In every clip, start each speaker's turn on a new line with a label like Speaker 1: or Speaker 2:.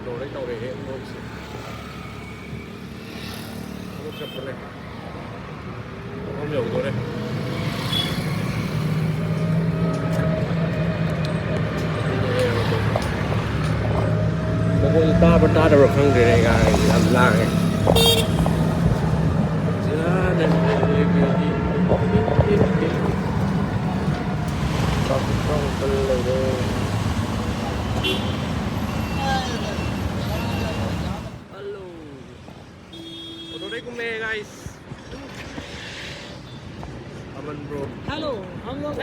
Speaker 1: Auto đấy tàu để thôi nó chập vào này không nhiều rồi đây Pokoknya tak ada orang dari yang lang. Jalan Halo. Assalamualaikum guys. अमन bro
Speaker 2: hello हम लोग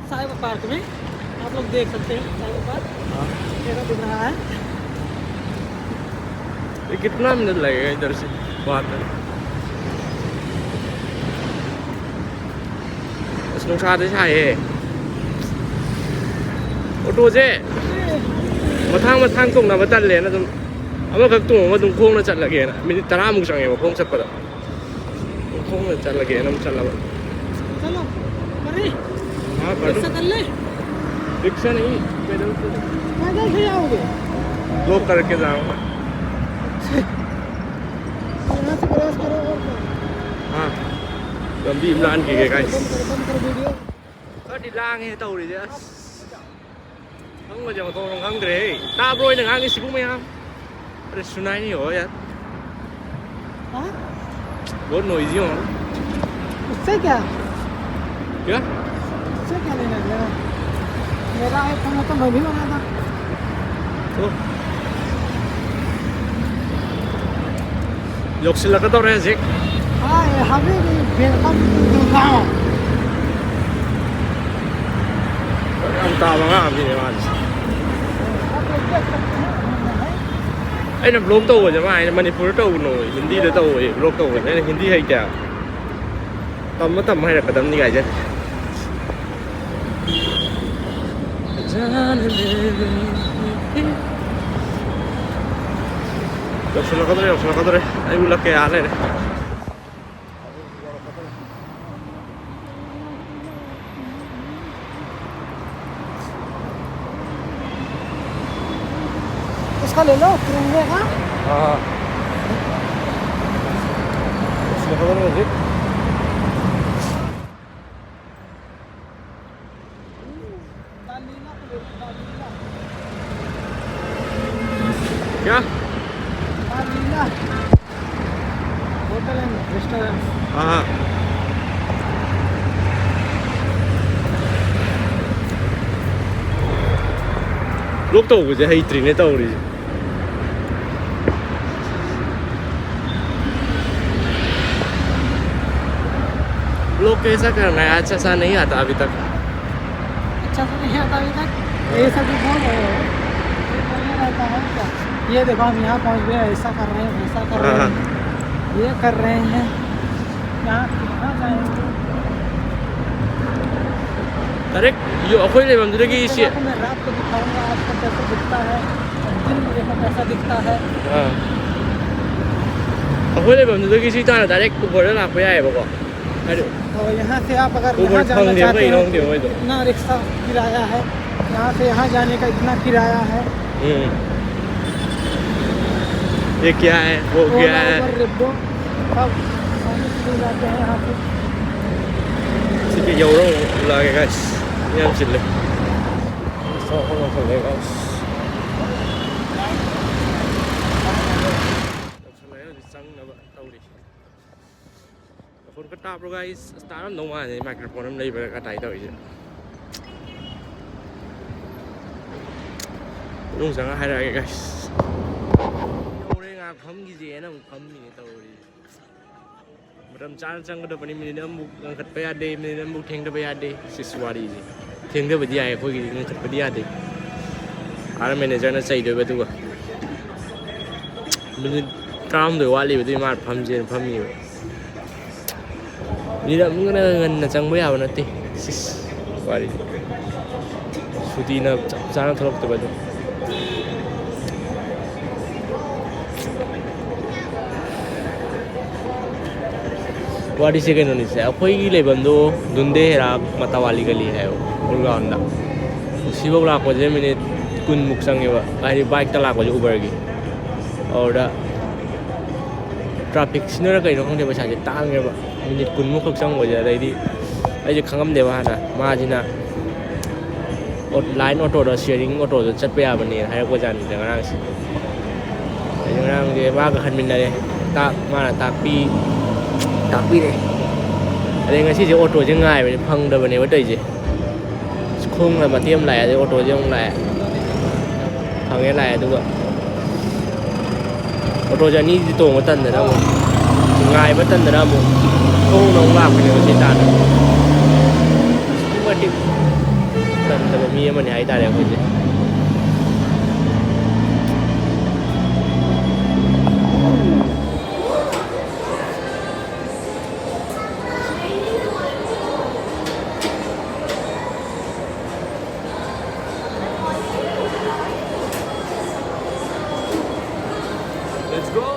Speaker 2: cyber park में आप लोग देख सकते हैं cyber park कैसा दिख रहा है
Speaker 1: ये कितना मिनट लगेगा इधर से वहाँ तक नुꯡꯁꯥꯗ ꯁꯥꯏꯌꯦ ꯑꯣꯇꯣꯁꯦ ꯃꯊꯥꯡ ꯇꯣꯡꯅꯕ ꯇꯜꯂꯦꯅ ꯑꯗꯨꯝ ꯑꯃꯈꯛ ꯇꯣꯡꯉꯒ ꯑꯗꯨꯝ ꯈꯣꯡꯅ ꯆꯠꯂꯒꯦꯅ ꯃꯤꯅꯤꯠ 10ꯃꯨꯛ ꯆꯪꯉꯦꯕ ꯈꯣꯡ ꯆꯠꯄꯗꯈꯣꯡꯅ ꯆꯠꯂꯒꯦꯅ ꯑꯗꯨꯝ चलaba
Speaker 2: चलो अरे
Speaker 1: हाँ
Speaker 2: रिक्शा कर ले
Speaker 1: रिक्शा नहीं पैदल
Speaker 2: से जाओगे
Speaker 1: ब्लॉक करके जाऊंगा
Speaker 2: यहाँ से क्रॉस करो और
Speaker 1: हाँ लंबी इमरान की है गाइस
Speaker 2: बंद करो video
Speaker 1: đi lang hay tàu gì đấy không bao giờ mà tôi không để ta bôi đừng ăn cái xíu mấy không để xuống này nhiều vậy
Speaker 2: हाँ
Speaker 1: बहुत nổi gì không
Speaker 2: उससे क्या
Speaker 1: क्या
Speaker 2: उससे क्या लेना देना मेरा आईफोन तो मैं भी बना था
Speaker 1: 욕실라가 떨어야지
Speaker 2: हाँ ये हमें वेलकम टू गाँव
Speaker 1: ang tama nga kami naman ay na vlog tàu chứ mà ai Manipur tàu nổi Hindi là tàu ấy vlog tàu này là Hindi hay kìa tầm hay là cái tầm như vậy chứ 욕실라가 떨어 ay ulak kaya này
Speaker 2: इसका ले लो तिरंगे का
Speaker 1: हाँ 욕실라가 떨어야지 क्या
Speaker 2: hotel and restaurant
Speaker 1: हाँ lúc tàu của hay trì này tàu đi लोग कैसा करना है अच्छा सा नहीं आता अभी तक
Speaker 2: अच्छा तो नहीं आता अभी तक ये सब भी बोल रहे हो ये बोलना रहता है क्या ये देखो हम यहाँ पहुँच गए ऐसा कर रहे हैं वैसा कर रहे हैं ये कर रहे हैं यहाँ कहाँ जाएंगे
Speaker 1: अरे यो अखोई ले बंदे की इसी
Speaker 2: देखो मैं रात को दिखाऊंगा आपको कैसा दिखता है और दिन में देखो कैसा दिखता है
Speaker 1: हाँ अखोई ले बंदे की इसी तरह डायरेक्ट ऊपर ना आप आए बको अरे
Speaker 2: और यहाँ से आप अगर
Speaker 1: ऊपर
Speaker 2: यहाँ जाना चाहते
Speaker 1: हो
Speaker 2: हो इतना रिक्शा किराया है यहाँ से यहाँ जाने का इतना किराया है
Speaker 1: ये क्या है वो क्या है
Speaker 2: रिब्बो सब जाते हैं यहाँ से
Speaker 1: Sige euro lagi guys yan sila so ako lang sila guys phone cắt tao rồi guys start lắm đúng rồi microphone em đây phải cắt tay thôi chứ đúng rằng hai đây guys đâu đây ngà phấm cái gì nó phấm gì tao đi Ram chan chang da pani minute am angkat pa yade minute am theng da pa yade siswari ji theng da badi ai khoi gi angkat pa yade ara manager na chai do ba tu ga minute kam do wali ba tu ma pham je pham ni ni da mun na ngan na chang ba ya ba na ti siswari suti na chana tholok ta ba tu वाड़ी से कहने से अखोई की ले बंदो दुंदे हेरा मता वाली गली है वो उलगांडा उसी वक्त लाख बजे मैंने कुनमुक चंगेबा हाइदि बाइक ता लाको उबर की और ट्रैफिक सिनरा कइनो खंगे पैसाजे तांगेबा मिनिट कुनमुक खक चंगोजे अदैदि अइजे खंगमदेबा हाना माजिना लाइन ऑटो दा शेयरिंग ऑटो दा चटपे याबने हायरको जानि ngaraंसि ngaraंगे मागा खनमिनरे ताक माना ताकपी रे अरे ngasi je ऑटो जे ngai बने फंगदबने बतैजे खोंगला मतेम लाय अदे ऑटो जे लाय फंगे लाय दुगा ऑटो जनी दि तोंग तनदना मो ngai ba tandana mo khong nong lak ne se ta na mati tandaba mi amani ai ta le ko je let's go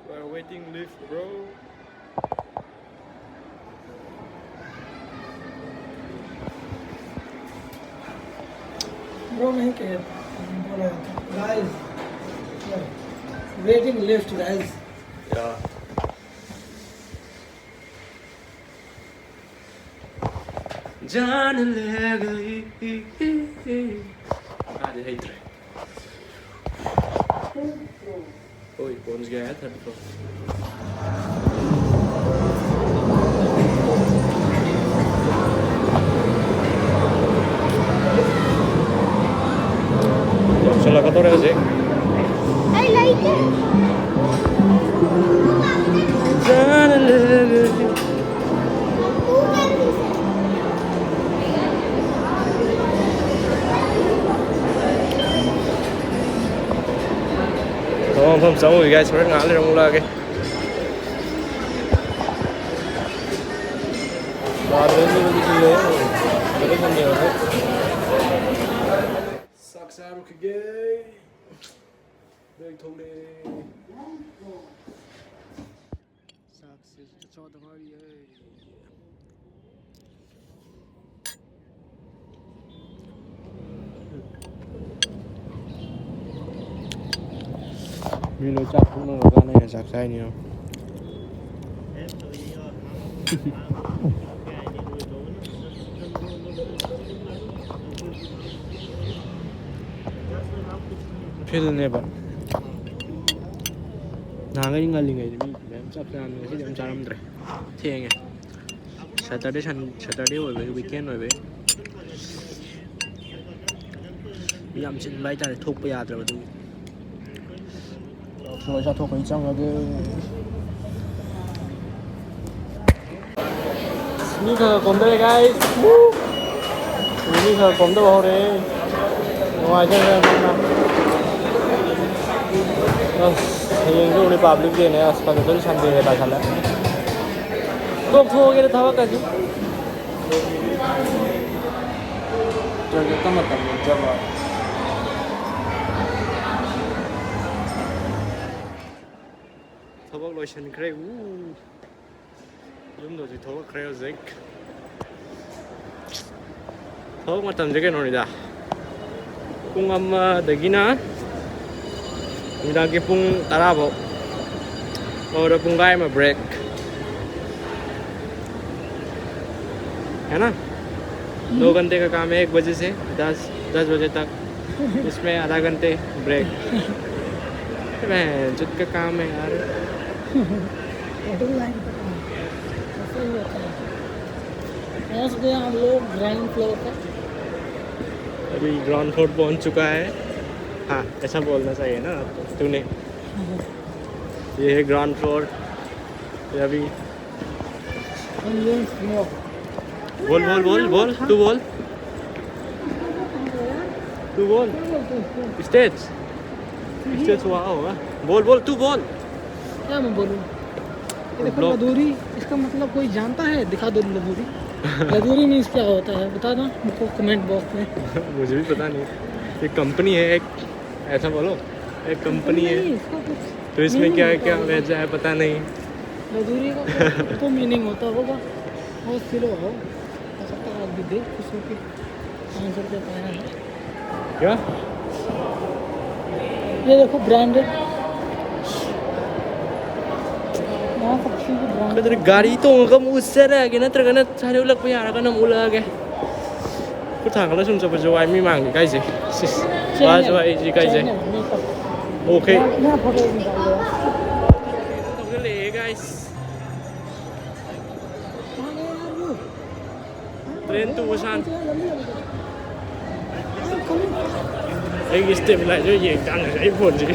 Speaker 1: we're waiting lift bro
Speaker 2: bro नहीं कह बोला guys waiting lift guys
Speaker 1: yeah जान ले गई आज है इधर ओए पहुंच गया है 34 चला का तो रहे से
Speaker 3: I like it.
Speaker 1: जान ले गई Không sống rồi guys, rất ngã lên trong la cái. Và đến như cái gì đấy, cái không nhiều hết. Sắc xa rồi kìa. Đây thôi đi. Sắc sẽ cho tao hỏi đi. Milo chap cũng nó ra này là sạc sai nhiều. Phía này bạn. Nàng cái ngal lingai mi em chap sai mình sẽ em charam dre. Thế nghe. Saturday rồi về weekend rồi về. Bây giờ mình bay ra để thúc bây giờ rồi đúng. Rồi sao thôi cái trong là cái sneaker còn đây guys sneaker còn đâu vào đây ngoài chân ra không nào hiện giờ udah public day này sekarang tuh sampai ada salah kok thua cái thao cái gì cho cái tâm tâm cho mà thâu lotion kray yum do thâu kray zik thâu mà tầm cái nồi đã kung am dagina mình cái pung tarabo और pung gai mà break है ना 2 घंटे का काम है 1 बजे से 10 बजे तक इसमें आधा घंटे ब्रेक मैं जुट का काम है यार
Speaker 2: पहुंच गए हम लोग ग्राउंड फ्लोर पर
Speaker 1: अभी ग्राउंड फ्लोर पहुंच चुका है हाँ ऐसा बोलना चाहिए ना तूने ये है ग्राउंड फ्लोर ये अभी बोल बोल बोल बोल तू बोल स्टेज हुआ होगा बोल बोल तू बोल
Speaker 2: क्या मैं बोलूँ ये देखो लदूरी इसका मतलब कोई जानता है दिखा दो लदूरी लदूरी मीन्स क्या होता है बता दो मुझको कमेंट बॉक्स में
Speaker 1: मुझे भी पता नहीं एक कंपनी है एक ऐसा बोलो एक कंपनी है तो इसमें क्या क्या वैसा है पता नहीं
Speaker 2: लदूरी का तो मीनिंग होता होगा बहुत सिलो हो सकता है आप भी देख खुश होकर 500 रुपये पाया है
Speaker 1: क्या
Speaker 2: ये देखो ब्रांडेड, यहाँ सब चीज़ ब्रांडेड।
Speaker 1: तेरे गाड़ी तो उनका मुझसे रह गया ना तेरे का ना सारे उलग पे यार का ना मुला गया कुछ था कल सुन सब जो आई मी मांगे कैसे बाज भाई जी कैसे ओके
Speaker 2: मैं फोटो निकाल दो
Speaker 1: तो ले गाइस ट्रेन टू बुसान एक step lại cho gì căng là cái phồn gì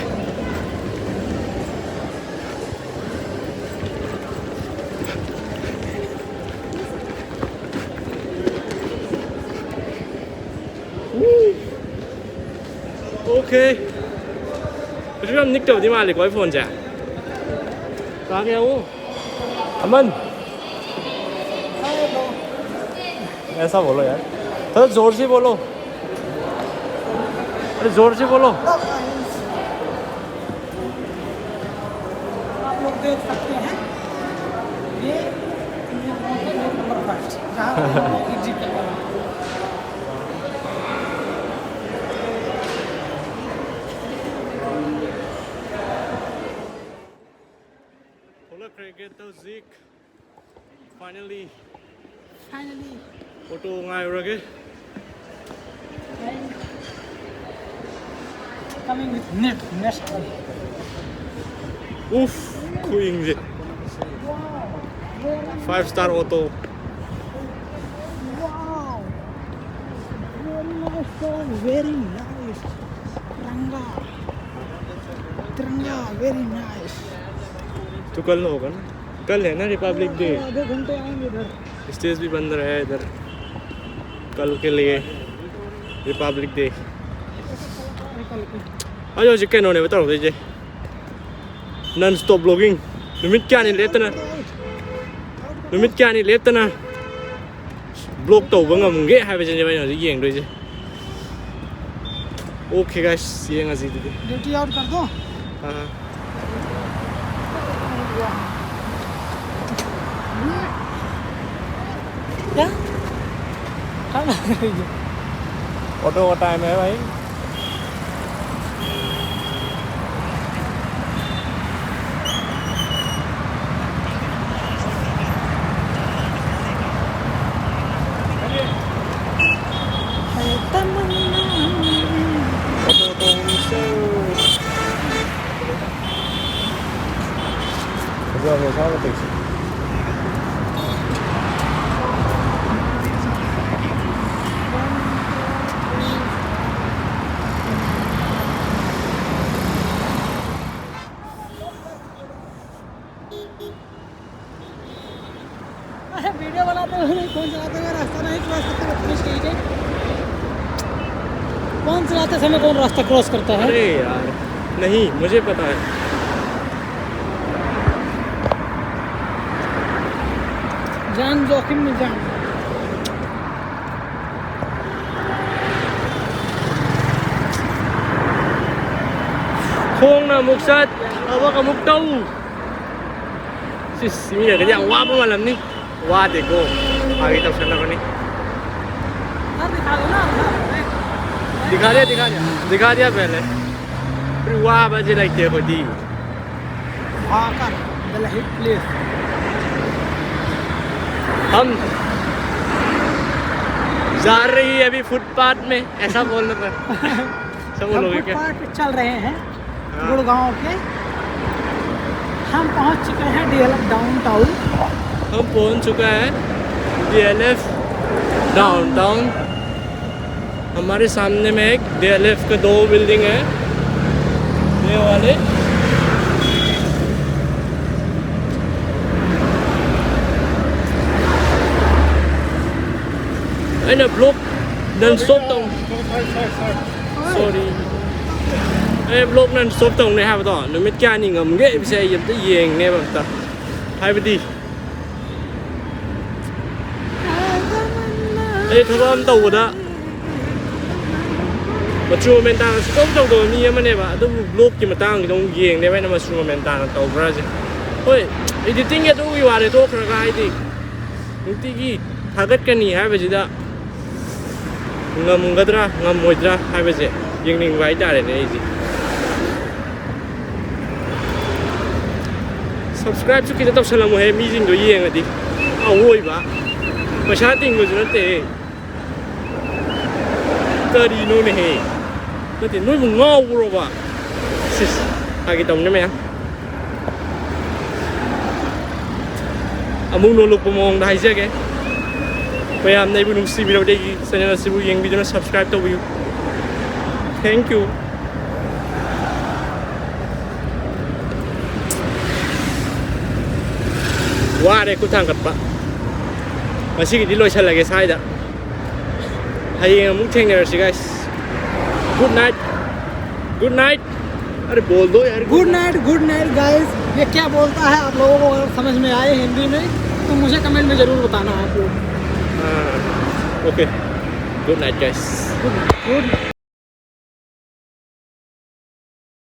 Speaker 1: ok chúng em nick đầu đi mà lại có iPhone chả có kêu cảm ơn ऐसा बोलो यार थोड़ा जोर से बोलो अरे जोर से बोलो
Speaker 2: आप लोग देख सकते हैं ये नंबर 5 जहाँ एग्जिट करना है।
Speaker 1: Hola cricketer Zeke finally
Speaker 2: Finally
Speaker 1: photo ngay rồi cái
Speaker 2: coming with next one.
Speaker 1: uff queen gì 5-star auto
Speaker 2: Wow, very nice one, very nice. Tiranga, very nice.
Speaker 1: तो कल होगा ना कल है ना रिपब्लिक डे
Speaker 2: आधे घंटे आएंगे इधर।
Speaker 1: स्टेज भी बंद रहा है इधर कल के लिए रिपब्लिक डे आज जी क्या होने बताओ दीजिए नॉन स्टॉप ब्लॉगिंग नुमित क्या नहीं लेते ना नुमित क्या नहीं लेते ना ब्लॉग तो बंगा मुंगे है बजे जब यहाँ ये इंग्लिश ओके गाइस ये ngazi didi
Speaker 2: ड्यूटी आउट कर दो।
Speaker 1: हाँ
Speaker 2: क्या खाना खाइए
Speaker 1: ऑटो का टाइम है भाई
Speaker 2: वीडियो बनाते हुए नहीं, फोन चलाते हुए रास्ता नहीं क्रॉस करते हुए पुलिस कही गई। फोन चलाते समय कौन रास्ता क्रॉस करता है?
Speaker 1: अरे यार नहीं मुझे पता है
Speaker 2: जान जोखिम में जान।
Speaker 1: khôn là mục sắt ở bắc là mục đâu bây giờ cái dạng qua mà làm đi qua để cô आगे तब चलना करनी दिखा दिया पहले फिर वाह बजे लाइक देखो दी
Speaker 2: आकर द हिट प्लेस।
Speaker 1: हम जा रही है अभी फुटपाथ में ऐसा बोलने पर सब बोलोगे क्या
Speaker 2: फुटपाथ पे चल रहे हैं गुड़गांव के। हम पहुंच चुके हैं DLF डाउनटाउन।
Speaker 1: हम पहुंच चुका है DLF डाउनटाउन। हमारे सामने में एक DLF के 2 बिल्डिंग है ये वाले anh vlog non stop tông sorry anh vlog non stop tông này hai bữa nó mới cha nhìn ngầm ghế xe dùm tới giềng nghe bằng ta hai bữa đi ê thôi âm tàu đó mà chua men ta stop tàu đồ ni mà này bạn tôi vlog chỉ mà tao trong giềng này vậy mà chua men ta tàu ra chứ ôi editing cái tôi vào để tôi cái gì những cái gì thằng cái này hai bữa gì đó ꯉꯝꯒꯗ꯭ꯔꯥ ꯉꯝꯃꯣꯏꯗ꯭ꯔꯥ ꯍꯥꯏꯕꯁꯦ ꯌꯦꯡꯅꯤꯡꯕ ꯍꯥꯏꯇꯥꯔꯦꯅꯦ ꯑꯩꯁꯦ ꯁꯕꯁꯀ꯭ꯔꯥꯏꯕꯁꯨ ꯈꯤꯇ ꯇꯧꯁꯜꯂꯝꯃꯣꯍꯦ ꯃꯤꯁꯤꯡꯗꯣ ꯌꯦꯡꯉꯗꯤ ꯑꯋꯣꯏꯕ ꯄꯩꯁꯥ ꯇꯤꯡꯕꯁꯨ ꯅꯠꯇꯦ ꯀꯔꯤꯅꯣꯅꯦꯍꯦ ꯅꯠꯇꯦ ꯅꯣꯏꯕꯨ ꯉꯥꯎꯕ꯭ꯔꯣꯕ ꯁꯤꯁ ꯐꯥꯒꯤ ꯇꯧꯅꯦ ꯃꯌꯥꯝ ꯑꯃꯨꯛ ꯅꯣꯂꯨꯛꯄ ꯃꯑꯣꯡꯗ ꯍꯥꯏꯖꯒꯦ ꯃꯌꯥꯝꯅ ꯑꯩꯕꯨ ꯅꯨꯡꯁꯤꯕꯤꯔꯕꯗꯤ ꯆꯦꯅꯦꯜ ꯑꯁꯤꯕꯨ ꯌꯦꯡꯕꯤꯗꯨꯅ ꯁꯕꯁꯀ꯭ꯔꯥꯏꯕ ꯇꯧꯕꯤꯌꯨ ꯊꯦꯡꯛ ꯌꯨ ꯋꯥꯔꯦ ꯈꯨꯠ ꯊꯥꯡꯒꯠꯄ ꯉꯁꯤꯒꯤꯗꯤ ꯂꯣꯏꯁꯜꯂꯒꯦ ꯁ꯭ꯋꯥꯏꯗ हयेंग अमुक थेंगनरसि गाइस गुड नाइट अरे बोल दो यार
Speaker 2: गुड नाइट गाइस ये क्या बोलता है आप लोगों को अगर समझ में आए हिंदी में तो मुझे कमेंट में ज़रूर बताना आप लोग
Speaker 1: okay good night guys
Speaker 2: good